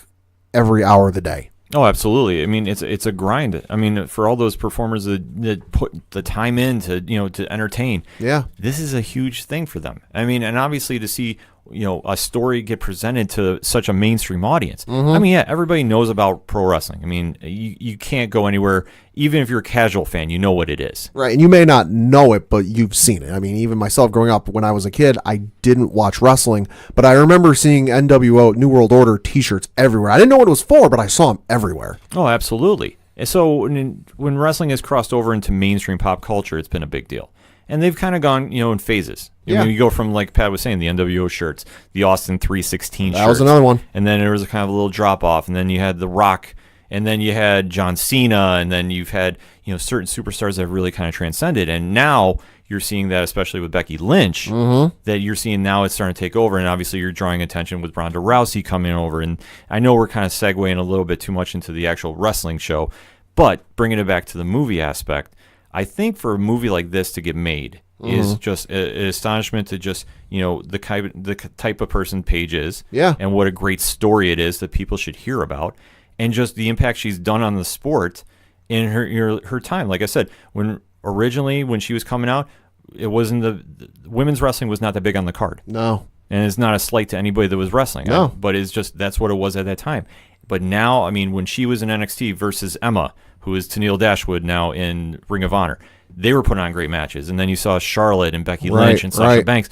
every hour of the day. Oh, absolutely. I mean, it's a grind. I mean, for all those performers that put the time in to entertain. Yeah. This is a huge thing for them. I mean, and obviously to see, a story get presented to such a mainstream audience. Mm-hmm. I mean, everybody knows about pro wrestling. I mean, you can't go anywhere, even if you're a casual fan, you know what it is. Right, and you may not know it, but you've seen it. I mean, even myself growing up, when I was a kid, I didn't watch wrestling, but I remember seeing NWO, New World Order t-shirts everywhere. I didn't know what it was for, but I saw them everywhere. Oh, absolutely. So when wrestling has crossed over into mainstream pop culture, it's been a big deal. And they've kind of gone, in phases. Yeah. You go from, like Pat was saying, the NWO shirts, the Austin 316 shirts. That was another one. And then there was a kind of a little drop-off. And then you had The Rock. And then you had John Cena. And then you've had, certain superstars that have really kind of transcended. And now you're seeing that, especially with Becky Lynch, that you're seeing now it's starting to take over. And obviously you're drawing attention with Ronda Rousey coming over. And I know we're kind of segueing a little bit too much into the actual wrestling show. But bringing it back to the movie aspect, I think for a movie like this to get made is just an astonishment to just, the type of person Paige is, and what a great story it is that people should hear about, and just the impact she's done on the sport in her time. Like I said, when she was coming out, it wasn't the women's wrestling was not that big on the card. No. And it's not a slight to anybody that was wrestling. No. But it's just that's what it was at that time. But now, I mean, when she was in NXT versus Emma, who is Tennille Dashwood now in Ring of Honor, they were putting on great matches. And then you saw Charlotte and Becky Lynch and Sasha Banks.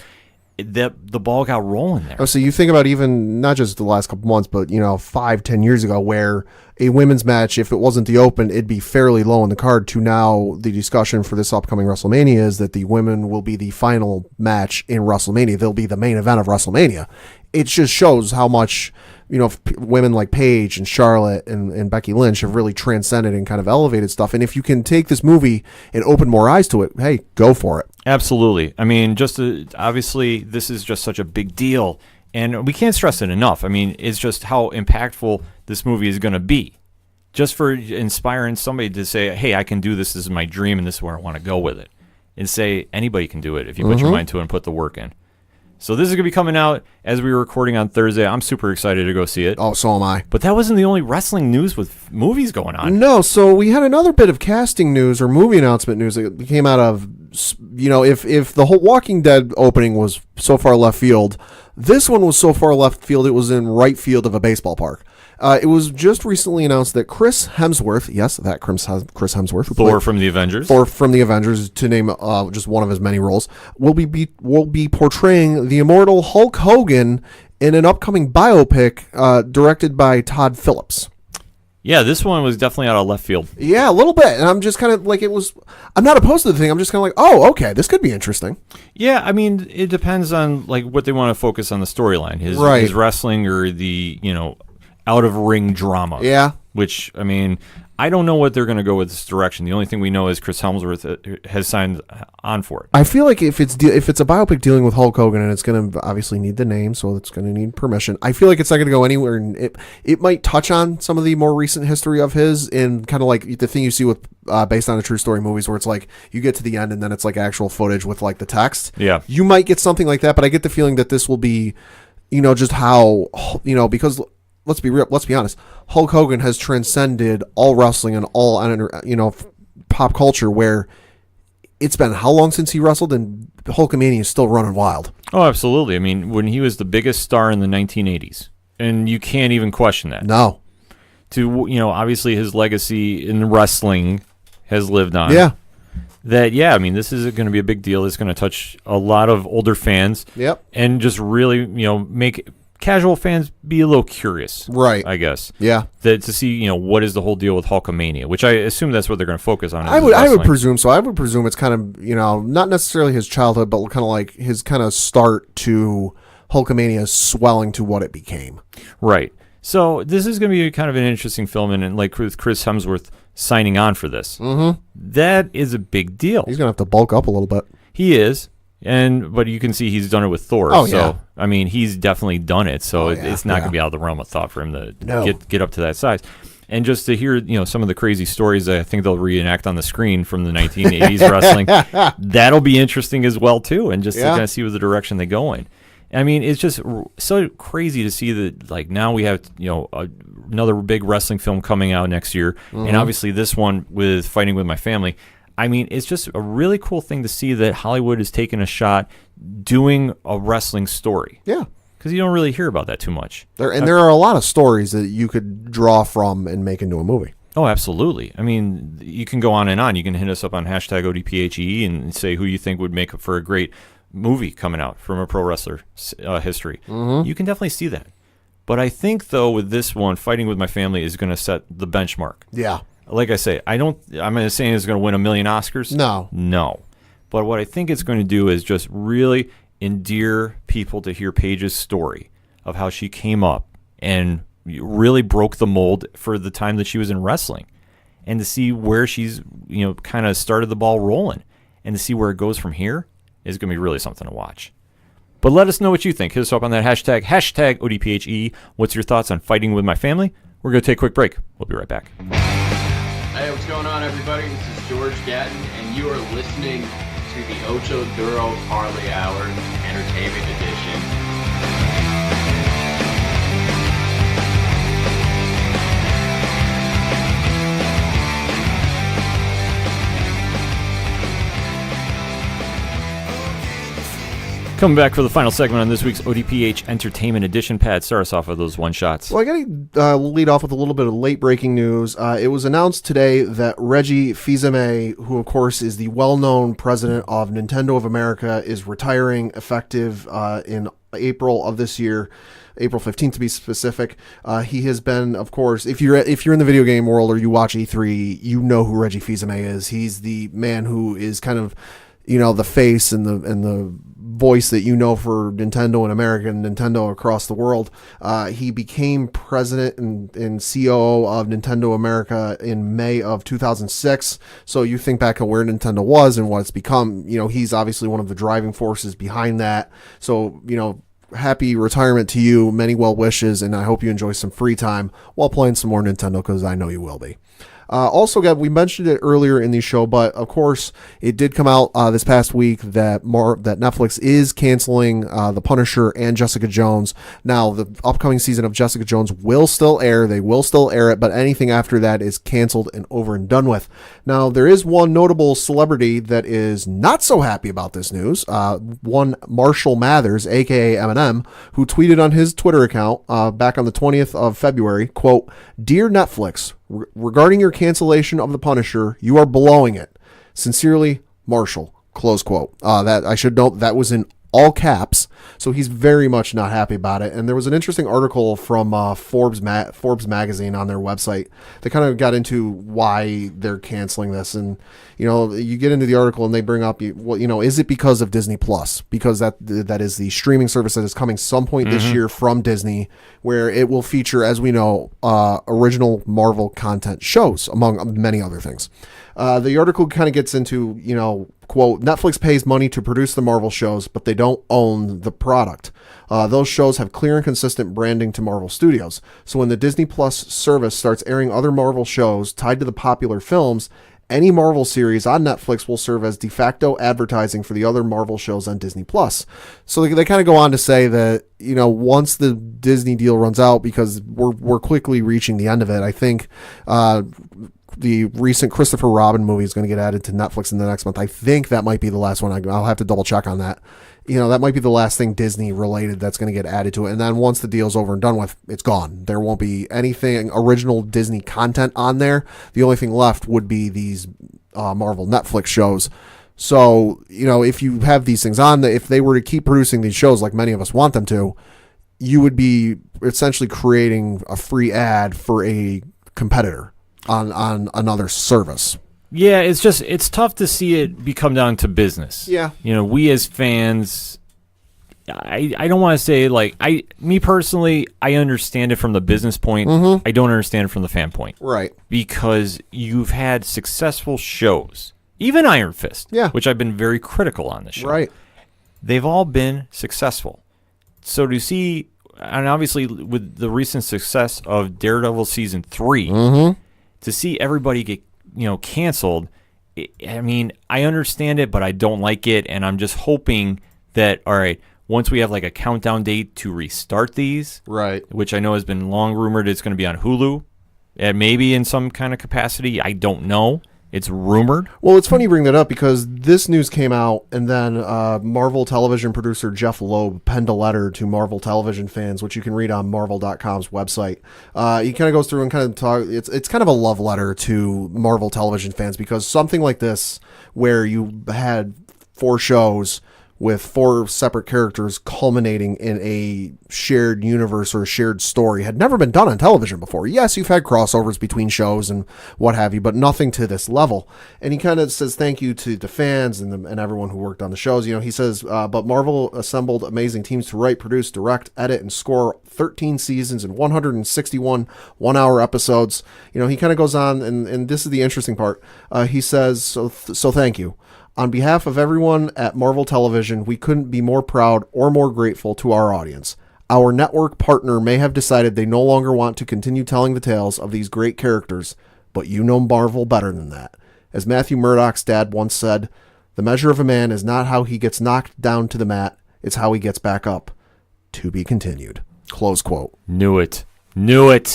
The ball got rolling there. Oh, so you think about even not just the last couple months, but 5-10 years ago, where a women's match, if it wasn't the Open, it'd be fairly low on the card. To now, the discussion for this upcoming WrestleMania is that the women will be the final match in WrestleMania. They'll be the main event of WrestleMania. It just shows how much women like Paige and Charlotte and Becky Lynch have really transcended and kind of elevated stuff. And if you can take this movie and open more eyes to it, hey, go for it. Absolutely. I mean, obviously, this is just such a big deal. And we can't stress it enough. I mean, it's just how impactful this movie is going to be. Just for inspiring somebody to say, hey, I can do this. This is my dream, and this is where I want to go with it. And say, anybody can do it if you put your mind to it and put the work in. So this is going to be coming out as we were recording on Thursday. I'm super excited to go see it. Oh, so am I. But that wasn't the only wrestling news with movies going on. No, so we had another bit of casting news or movie announcement news that came out of, if the whole Walking Dead opening was so far left field, this one was so far left field it was in right field of a baseball park. It was just recently announced that Chris Hemsworth, yes, that Chris Hemsworth, Thor from the Avengers, to name just one of his many roles, will be portraying the immortal Hulk Hogan in an upcoming biopic directed by Todd Phillips. Yeah, this one was definitely out of left field. Yeah, a little bit, and I'm just kind of like I'm not opposed to the thing. I'm just kind of like, oh, okay, this could be interesting. Yeah, I mean, it depends on like what they want to focus on the storyline, his wrestling or the out of ring drama. Yeah. Which, I mean, I don't know what they're going to go with this direction. The only thing we know is Chris Hemsworth has signed on for it. I feel like if it's a biopic dealing with Hulk Hogan, and it's going to obviously need the name, so it's going to need permission. I feel like it's not going to go anywhere. And it might touch on some of the more recent history of his, and kind of like the thing you see with based on a true story movies, where it's like you get to the end and then it's like actual footage with like the text. Yeah, you might get something like that, but I get the feeling that this will be, just how because. Let's be honest. Hulk Hogan has transcended all wrestling and all, pop culture, where it's been how long since he wrestled, and Hulkamania is still running wild. Oh, absolutely. I mean, when he was the biggest star in the 1980s, and you can't even question that. No. Obviously his legacy in wrestling has lived on. Yeah. I mean, this is going to be a big deal. It's going to touch a lot of older fans. Yep. And just really, make casual fans be a little curious, right? I guess, yeah. To see, what is the whole deal with Hulkamania, which I assume that's what they're going to focus on. I would presume so. I would presume it's kind of not necessarily his childhood, but kind of like his kind of start to Hulkamania swelling to what it became. Right. So this is going to be kind of an interesting film, and like with Chris Hemsworth signing on for this, that is a big deal. He's going to have to bulk up a little bit. He is. But you can see he's done it with Thor. Oh, so, yeah. I mean, he's definitely done it. So it's not going to be out of the realm of thought for him to get up to that size. And just to hear, some of the crazy stories that I think they'll reenact on the screen from the 1980s wrestling, that'll be interesting as well, too. And just to kind of see what the direction they go in. I mean, it's just so crazy to see that, like, now we have, another big wrestling film coming out next year. And obviously this one with Fighting With My Family. I mean, it's just a really cool thing to see that Hollywood is taking a shot doing a wrestling story. Yeah. Because you don't really hear about that too much. There are a lot of stories that you could draw from and make into a movie. Oh, absolutely. I mean, you can go on and on. You can hit us up on hashtag ODPHEE and say who you think would make for a great movie coming out from a pro wrestler history. You can definitely see that. But I think, though, with this one, Fighting With My Family is going to set the benchmark. Yeah. Like I say, I'm not saying it's going to win a million Oscars. No. But what I think it's going to do is just really endear people to hear Paige's story of how she came up and really broke the mold for the time that she was in wrestling, and to see where she's, kind of started the ball rolling, and to see where it goes from here is going to be really something to watch. But let us know what you think. Hit us up on that hashtag ODPHE. What's your thoughts on Fighting With My Family? We're going to take a quick break. We'll be right back. Hey, what's going on, everybody? This is George Gatton, and you are listening to the Ocho Duro Parlay Hour Entertainment Edition. Coming back for the final segment on this week's ODPH Entertainment Edition. Pat, start us off with those one-shots. Well, I got to lead off with a little bit of late-breaking news. It was announced today that Reggie Fils-Aimé, who, of course, is the well-known president of Nintendo of America, is retiring effective in April of this year. April 15th to be specific. He has been, of course, if you're in the video game world or you watch E3, you know who Reggie Fils-Aimé is. He's the man who is kind of, the face and the voice that for Nintendo in America and Nintendo across the world. He became president and COO of Nintendo America in May of 2006. So you think back on where Nintendo was and what it's become. He's obviously one of the driving forces behind that. So, happy retirement to you. Many well wishes, and I hope you enjoy some free time while playing some more Nintendo, because I know you will be. Also, Gab, we mentioned it earlier in the show, but of course, it did come out this past week that Netflix is canceling The Punisher and Jessica Jones. Now, the upcoming season of Jessica Jones will still air. They will still air it, but anything after that is canceled and over and done with. Now, there is one notable celebrity that is not so happy about this news. One Marshall Mathers, aka Eminem, who tweeted on his Twitter account back on the 20th of February, quote, "Dear Netflix, regarding your cancellation of The Punisher, you are blowing it. Sincerely, Marshall," close quote. That I should note that was in all caps, so he's very much not happy about it. And there was an interesting article from Forbes magazine on their website that kind of got into why they're canceling this. And you get into the article and they bring up, is it because of Disney Plus? Because that is the streaming service that is coming some point this year from Disney, where it will feature, as we know, original Marvel content shows, among many other things. The article kind of gets into, quote, "Netflix pays money to produce the Marvel shows, but they don't own the product. Those shows have clear and consistent branding to Marvel Studios. So when the Disney Plus service starts airing other Marvel shows tied to the popular films, any Marvel series on Netflix will serve as de facto advertising for the other Marvel shows on Disney Plus." So they kind of go on to say that, once the Disney deal runs out, because we're quickly reaching the end of it, I think, the recent Christopher Robin movie is going to get added to Netflix in the next month. I think that might be the last one. I'll have to double check on that. That might be the last thing Disney related that's going to get added to it. And then once the deal's over and done with, it's gone. There won't be anything original Disney content on there. The only thing left would be these Marvel Netflix shows. So, if you have these things on, if they were to keep producing these shows like many of us want them to, you would be essentially creating a free ad for a competitor on another service. Yeah, it's tough to see it become down to business. Yeah. We as fans, I don't want to say, me personally, I understand it from the business point. I don't understand it from the fan point. Right. Because you've had successful shows, even Iron Fist, which I've been very critical on this show. Right. They've all been successful. So to see, and obviously with the recent success of Daredevil Season 3, to see everybody get, canceled, I understand it, but I don't like it, and I'm just hoping that, all right, once we have a countdown date to restart these, right, which I know has been long rumored it's going to be on Hulu, and maybe in some kind of capacity, I don't know. It's rumored. Well, it's funny you bring that up, because this news came out, and then Marvel Television producer Jeff Loeb penned a letter to Marvel Television fans, which you can read on Marvel.com's website. He kind of goes through and kind of talk. It's kind of a love letter to Marvel Television fans, because something like this, where you had 4 shows with 4 separate characters culminating in a shared universe or a shared story, had never been done on television before. Yes, you've had crossovers between shows and what have you, but nothing to this level. And he kind of says thank you to the fans and everyone who worked on the shows. He says, but Marvel assembled amazing teams to write, produce, direct, edit, and score 13 seasons and 161 one-hour episodes. He kind of goes on, and this is the interesting part. He says, so thank you. On behalf of everyone at Marvel Television, we couldn't be more proud or more grateful to our audience. Our network partner may have decided they no longer want to continue telling the tales of these great characters, but you know Marvel better than that. As Matthew Murdock's dad once said, "The measure of a man is not how he gets knocked down to the mat, it's how he gets back up." To be continued. Close quote. Knew it. I'm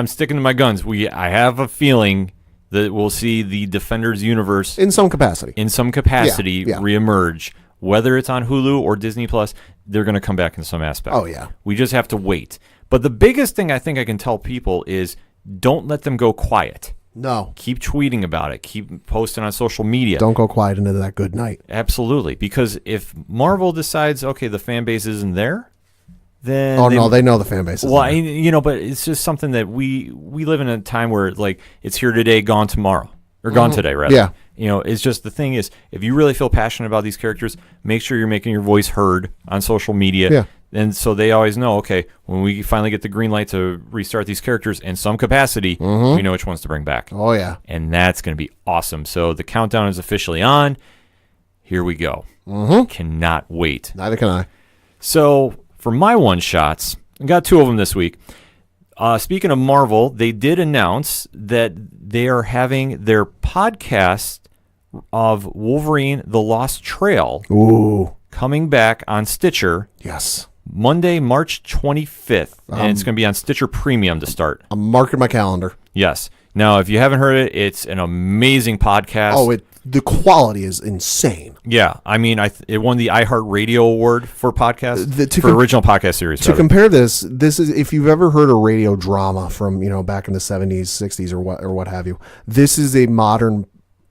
sticking to my guns. I have a feeling that we'll see the Defenders universe in some capacity reemerge whether it's on Hulu or Disney Plus, they're going to come back in some aspect. Oh, yeah. We just have to wait. But the biggest thing I think I can tell people is don't let them go quiet. No. Keep tweeting about it. Keep posting on social media. Don't go quiet into that good night. Absolutely. Because if Marvel decides, okay, the fan base isn't there, then they know the fan base is there. But it's just something that we live in a time where like it's here today, gone tomorrow, or gone today, rather. Yeah. It's just the thing is, if you really feel passionate about these characters, make sure you're making your voice heard on social media. Yeah. And so they always know, okay, when we finally get the green light to restart these characters in some capacity, we know which ones to bring back. Oh, yeah. And that's going to be awesome. So the countdown is officially on. Here we go. Cannot wait. Neither can I. So for my one-shots, I got 2 of them this week. Speaking of Marvel, they did announce that they are having their podcast of Wolverine: The Lost Trail coming back on Stitcher. Yes. Monday, March 25th, and it's going to be on Stitcher Premium to start. I'm marking my calendar. Yes. Now, if you haven't heard it, it's an amazing podcast. Oh, the quality is insane. Yeah. I mean, it won the iHeartRadio Award for podcast, for original podcast series. To compare this is, if you've ever heard a radio drama from, back in the 70s, 60s, or what have you, this is a modern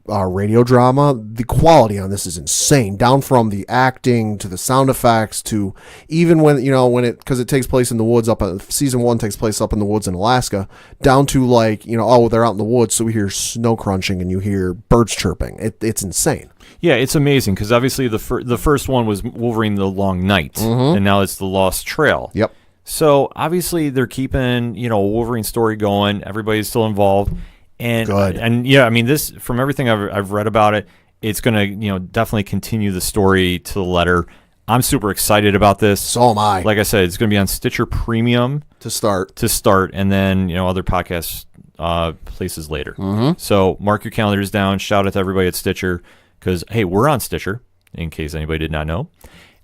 radio drama. The quality on this is insane, down from the acting to the sound effects to even because it takes place in the woods season 1 takes place up in the woods in Alaska, down to they're out in the woods, so we hear snow crunching and you hear birds chirping. It's insane. Yeah, it's amazing because obviously the first one was Wolverine: The Long Night, and now it's The Lost Trail. Yep. So obviously they're keeping a Wolverine story going. Everybody's still involved. And, good. And yeah, I mean, this, from everything I've read about it, it's going to, definitely continue the story to the letter. I'm super excited about this. So am I. Like I said, it's going to be on Stitcher Premium to start, and then, other podcast places later. So mark your calendars down. Shout out to everybody at Stitcher because, hey, we're on Stitcher, in case anybody did not know.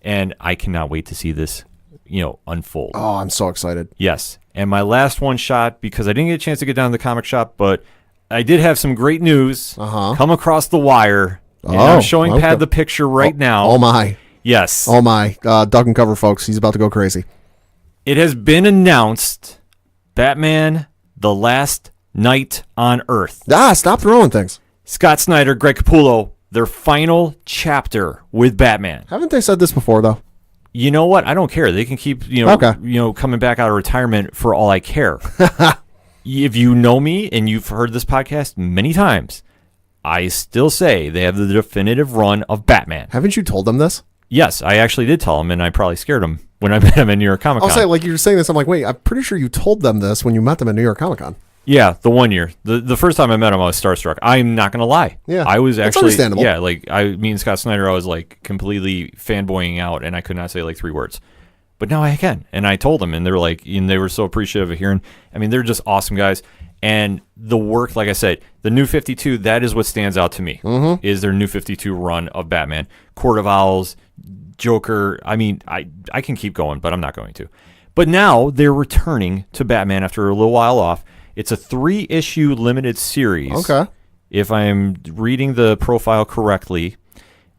And I cannot wait to see this, unfold. Oh, I'm so excited. Yes. And my last one shot, because I didn't get a chance to get down to the comic shop, but I did have some great news come across the wire. And I'm showing Pat the picture right now. Oh, my. Yes. Oh, my. Duck and cover, folks. He's about to go crazy. It has been announced, Batman: The Last Night on Earth. Stop throwing things. Scott Snyder, Greg Capullo, their final chapter with Batman. Haven't they said this before, though? You know what? I don't care. They can keep, coming back out of retirement for all I care. If you know me and you've heard this podcast many times, I still say they have the definitive run of Batman. Haven't you told them this? Yes, I actually did tell them, and I probably scared them when I met them in New York Comic Con. I'll say, you're saying this, I'm like, wait, I'm pretty sure you told them this when you met them in New York Comic Con. Yeah, the one year. The first time I met him, I was starstruck. I'm not going to lie. Yeah. I was actually... understandable. Yeah, me and Scott Snyder, I was, completely fanboying out, and I could not say, 3 words. But now I can. And I told them, and they were and they were so appreciative of hearing. I mean, they're just awesome guys. And the work, like I said, the New 52, that is what stands out to me, is their New 52 run of Batman. Court of Owls, Joker. I mean, I can keep going, but I'm not going to. But now they're returning to Batman after a little while off. It's a 3-issue limited series. Okay. If I'm reading the profile correctly.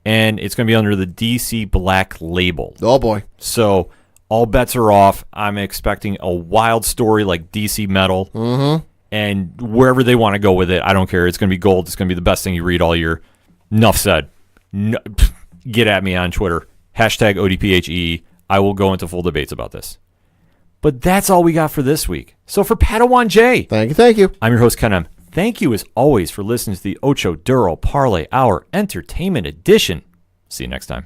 And it's going to be under the DC Black label. Oh, boy. So all bets are off. I'm expecting a wild story like DC Metal. And wherever they want to go with it, I don't care. It's going to be gold. It's going to be the best thing you read all year. Enough said. No, get at me on Twitter. #ODPHEE. I will go into full debates about this. But that's all we got for this week. So for Padawan J. Thank you. I'm your host, Ken M. Thank you, as always, for listening to the Ocho Duro Parlay Hour Entertainment Edition. See you next time.